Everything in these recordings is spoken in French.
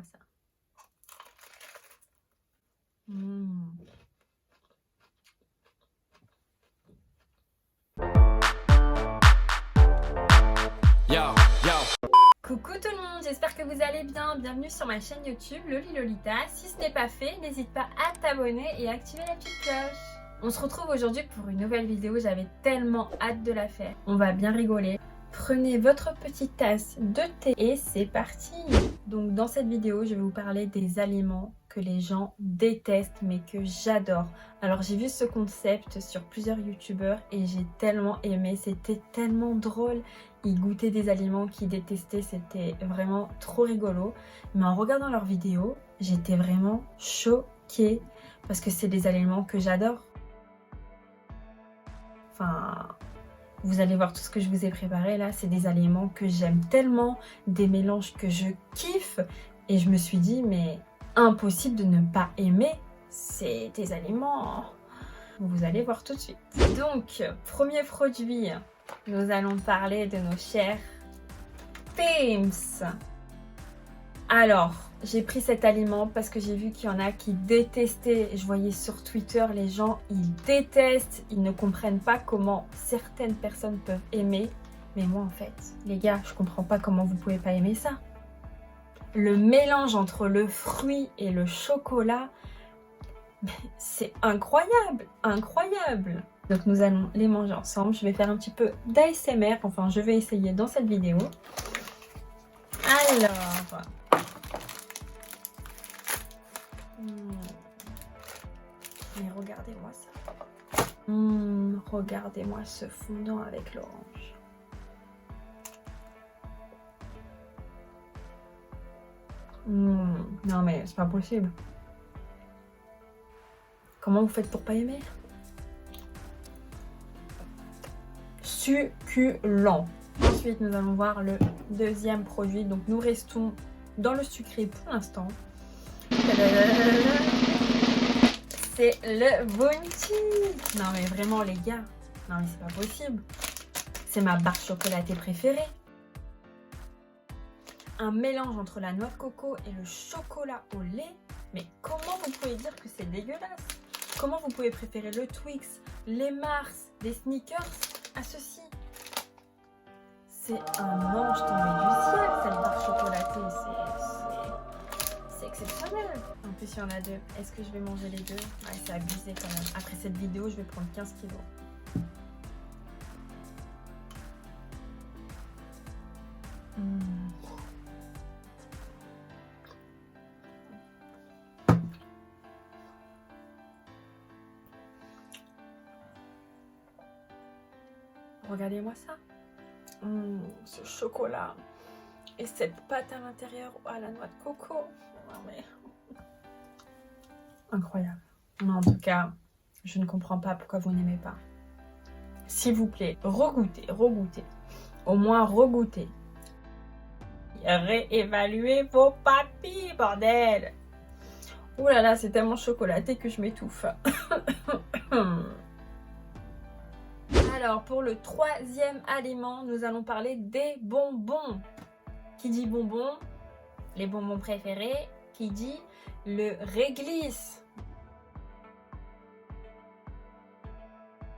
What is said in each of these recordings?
ça. Mmh. Coucou tout le monde, j'espère que vous allez bien. Bienvenue sur ma chaîne YouTube Loli Lolita. Si ce n'est pas fait, n'hésite pas à t'abonner et activer la petite cloche. On se retrouve aujourd'hui pour une nouvelle vidéo, j'avais tellement hâte de la faire. On va bien rigoler. Prenez votre petite tasse de thé et c'est parti. Donc dans cette vidéo, je vais vous parler des aliments que les gens détestent mais que j'adore. Alors j'ai vu ce concept sur plusieurs youtubeurs et j'ai tellement aimé, c'était tellement drôle. Ils goûtaient des aliments qu'ils détestaient, c'était vraiment trop rigolo. Mais en regardant leurs vidéos, j'étais vraiment choquée parce que c'est des aliments que j'adore. Enfin, vous allez voir tout ce que je vous ai préparé là, c'est des aliments que j'aime tellement, des mélanges que je kiffe. Et je me suis dit, mais impossible de ne pas aimer ces des aliments. Vous allez voir tout de suite. Donc, premier produit, nous allons parler de nos chers Pim's. Alors, j'ai pris cet aliment parce que j'ai vu qu'il y en a qui détestaient. Je voyais sur Twitter, les gens, ils détestent. Ils ne comprennent pas comment certaines personnes peuvent aimer. Mais moi, en fait, les gars, je comprends pas comment vous pouvez pas aimer ça. Le mélange entre le fruit et le chocolat, c'est incroyable, incroyable. Donc nous allons les manger ensemble. Je vais faire un petit peu d'ASMR. Enfin, je vais essayer dans cette vidéo. Alors... Mais regardez-moi ça. Regardez-moi ce fondant avec l'orange. Non mais c'est pas possible. Comment vous faites pour pas aimer? Succulent. Ensuite, nous allons voir le deuxième produit. Donc, nous restons dans le sucré pour l'instant. C'est le Bounty. Non, mais vraiment, les gars. Non, mais c'est pas possible. C'est ma barre chocolatée préférée. Un mélange entre la noix de coco et le chocolat au lait. Mais comment vous pouvez dire que c'est dégueulasse? Comment vous pouvez préférer le Twix, les Mars, les Snickers à ceci? C'est un ange tombé du ciel, cette barre chocolatée. C'est exceptionnel. En plus, il y en a deux. Est-ce que je vais manger les deux? Ouais, c'est abusé quand même. Après cette vidéo, je vais prendre 15 kilos. Regardez-moi ça. Ce chocolat et cette pâte à l'intérieur à la noix de coco. Non, mais... incroyable. Mais en tout cas, je ne comprends pas pourquoi vous n'aimez pas. S'il vous plaît, regoutez, regoutez. Au moins regoutez. Réévaluez vos papilles, bordel. Ouh là là, c'est tellement chocolaté que je m'étouffe. Alors, pour le troisième aliment, nous allons parler des bonbons. Qui dit bonbons? Les bonbons préférés. Qui dit le réglisse?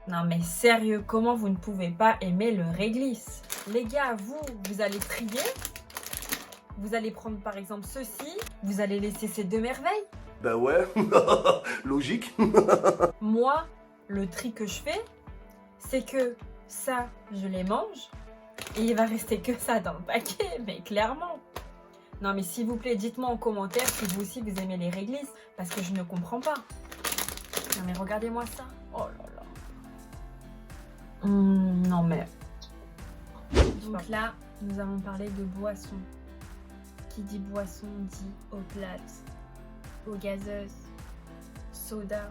Non mais sérieux, comment vous ne pouvez pas aimer le réglisse? Les gars, vous allez trier. Vous allez prendre par exemple ceci. Vous allez laisser ces deux merveilles. Ben ouais, logique. Moi, le tri que je fais, c'est que ça, je les mange et il va rester que ça dans le paquet, mais clairement. Non mais s'il vous plaît, dites-moi en commentaire si vous aussi vous aimez les réglisses, parce que je ne comprends pas. Non mais regardez-moi ça. Oh là là. Non mais... Donc là, nous allons parler de boissons. Qui dit boisson dit eau plate, eau gazeuse, soda.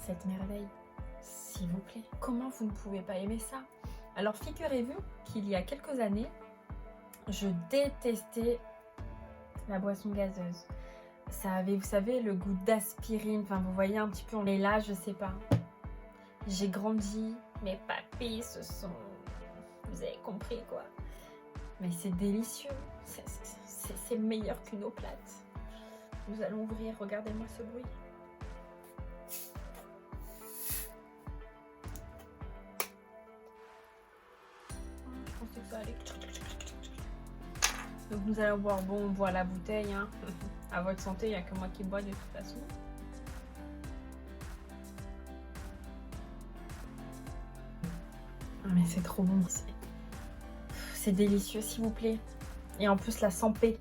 Cette merveille, s'il vous plaît. Comment vous ne pouvez pas aimer ça? Alors figurez-vous qu'il y a quelques années, je détestais la boisson gazeuse. Ça avait, vous savez, le goût d'aspirine. Enfin, vous voyez un petit peu, on est là, je sais pas. J'ai grandi, mes papilles se sont... Vous avez compris quoi. Mais c'est délicieux. C'est meilleur qu'une eau plate. Nous allons ouvrir, regardez-moi ce bruit. Je pensais que ça allait. Donc nous allons boire, bon, on boit la bouteille. Hein. À votre santé, il n'y a que moi qui bois de toute façon. Mais c'est trop bon. C'est délicieux, s'il vous plaît. Et en plus, la Sampé.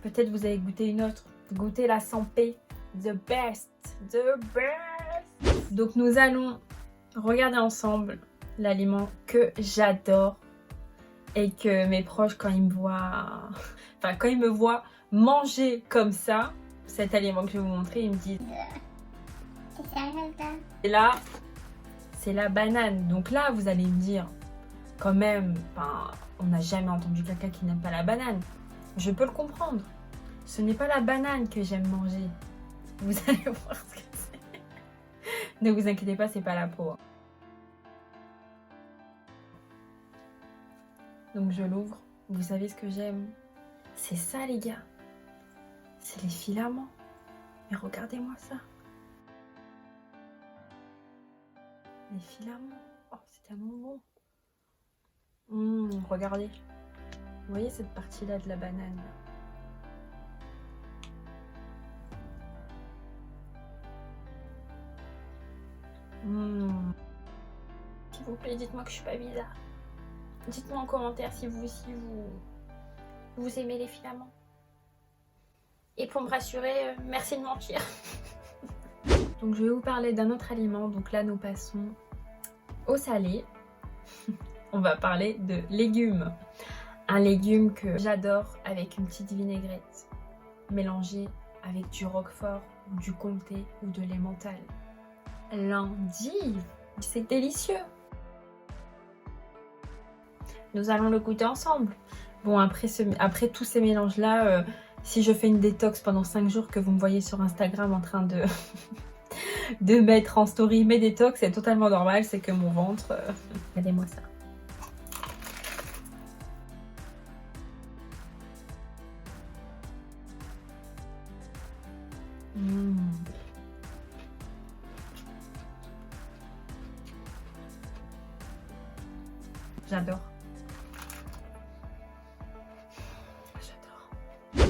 Peut-être vous avez goûté une autre. Goûtez la Sampé. The best. The best. Donc nous allons regarder ensemble l'aliment que j'adore. Et que mes proches, quand ils me voient... Enfin, quand ils me voient manger comme ça, cet aliment que je vais vous montrer, ils me disent... Et là, c'est la banane. Donc là, vous allez me dire, quand même, on n'a jamais entendu quelqu'un qui n'aime pas la banane. Je peux le comprendre. Ce n'est pas la banane que j'aime manger. Vous allez voir ce que c'est. Ne vous inquiétez pas, c'est pas la peau. Donc je l'ouvre. Vous savez ce que j'aime? C'est ça, les gars. C'est les filaments. Mais regardez-moi ça. Les filaments. Oh, c'est tellement bon. Regardez. Vous voyez cette partie-là de la banane? S'il vous plaît, dites-moi que je suis pas bizarre. Dites-moi en commentaire si vous aussi vous aimez les filaments. Et pour me rassurer, merci de mentir. Donc je vais vous parler d'un autre aliment. Donc là nous passons au salé. On va parler de légumes. Un légume que j'adore avec une petite vinaigrette mélangée avec du roquefort ou du comté ou de l'emmental. L'endive, c'est délicieux. Nous allons le goûter ensemble. Bon, après tous ces mélanges-là, si je fais une détox pendant 5 jours, que vous me voyez sur Instagram en train de, de mettre en story mes détox, c'est totalement normal. C'est que mon ventre... Regardez-moi ça. J'adore.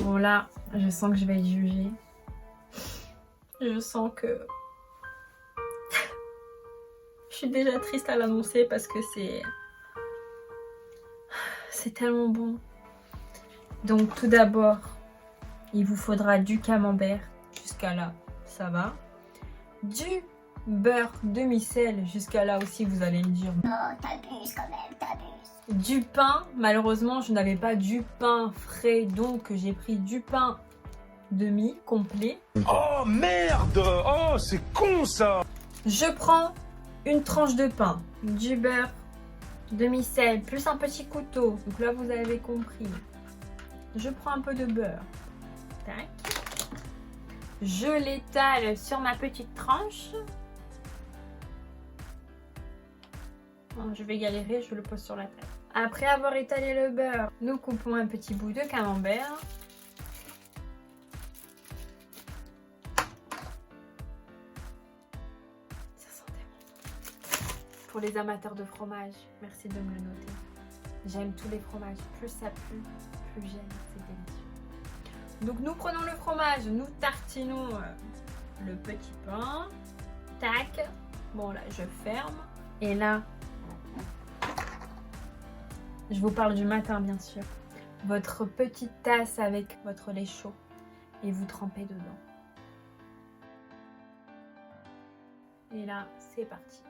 Bon là, je sens que je vais être jugée. Je sens que... je suis déjà triste à l'annoncer parce que c'est tellement bon. Donc tout d'abord, il vous faudra du camembert. Jusqu'à là, ça va. Du beurre demi-sel. Jusqu'à là aussi, vous allez me dire... Oh, t'abuses quand même, t'abuses. Du pain, malheureusement je n'avais pas du pain frais, donc j'ai pris du pain demi complet. Oh merde! Oh c'est con ça! Je prends une tranche de pain, du beurre, demi-sel, plus un petit couteau. Donc là vous avez compris. Je prends un peu de beurre. Tac. Je l'étale sur ma petite tranche. Bon, je vais galérer, je le pose sur la table. Après avoir étalé le beurre, nous coupons un petit bout de camembert. Ça sent tellement bon. Pour les amateurs de fromage, merci de me le noter. J'aime tous les fromages. Plus ça pue, plus j'aime. C'est délicieux. Donc nous prenons le fromage, nous tartinons le petit pain. Tac. Bon là, je ferme. Et là... je vous parle du matin, bien sûr. Votre petite tasse avec votre lait chaud et vous trempez dedans. Et là, c'est parti.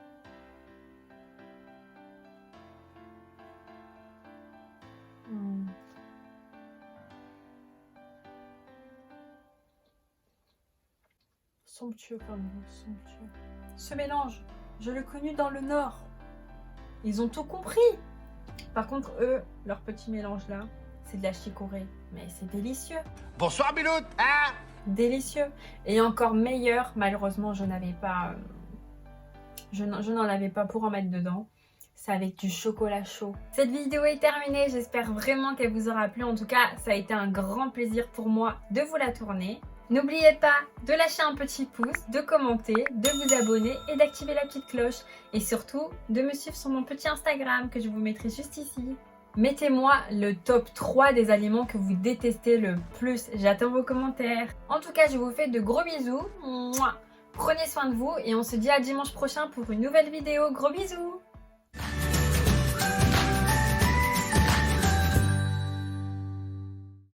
Somptueux comme vous, somptueux. Ce mélange, je l'ai connu dans le Nord. Ils ont tout compris. Par contre, eux, leur petit mélange là, c'est de la chicorée. Mais c'est délicieux. Bonsoir Biloute, hein? Délicieux. Et encore meilleur, malheureusement, je n'avais pas... je n'en avais pas pour en mettre dedans. c'est avec du chocolat chaud. Cette vidéo est terminée, j'espère vraiment qu'elle vous aura plu. En tout cas, ça a été un grand plaisir pour moi de vous la tourner. N'oubliez pas de lâcher un petit pouce, de commenter, de vous abonner et d'activer la petite cloche. Et surtout, de me suivre sur mon petit Instagram que je vous mettrai juste ici. Mettez-moi le top 3 des aliments que vous détestez le plus. J'attends vos commentaires. En tout cas, je vous fais de gros bisous. Mouah. Prenez soin de vous et on se dit à dimanche prochain pour une nouvelle vidéo. Gros bisous!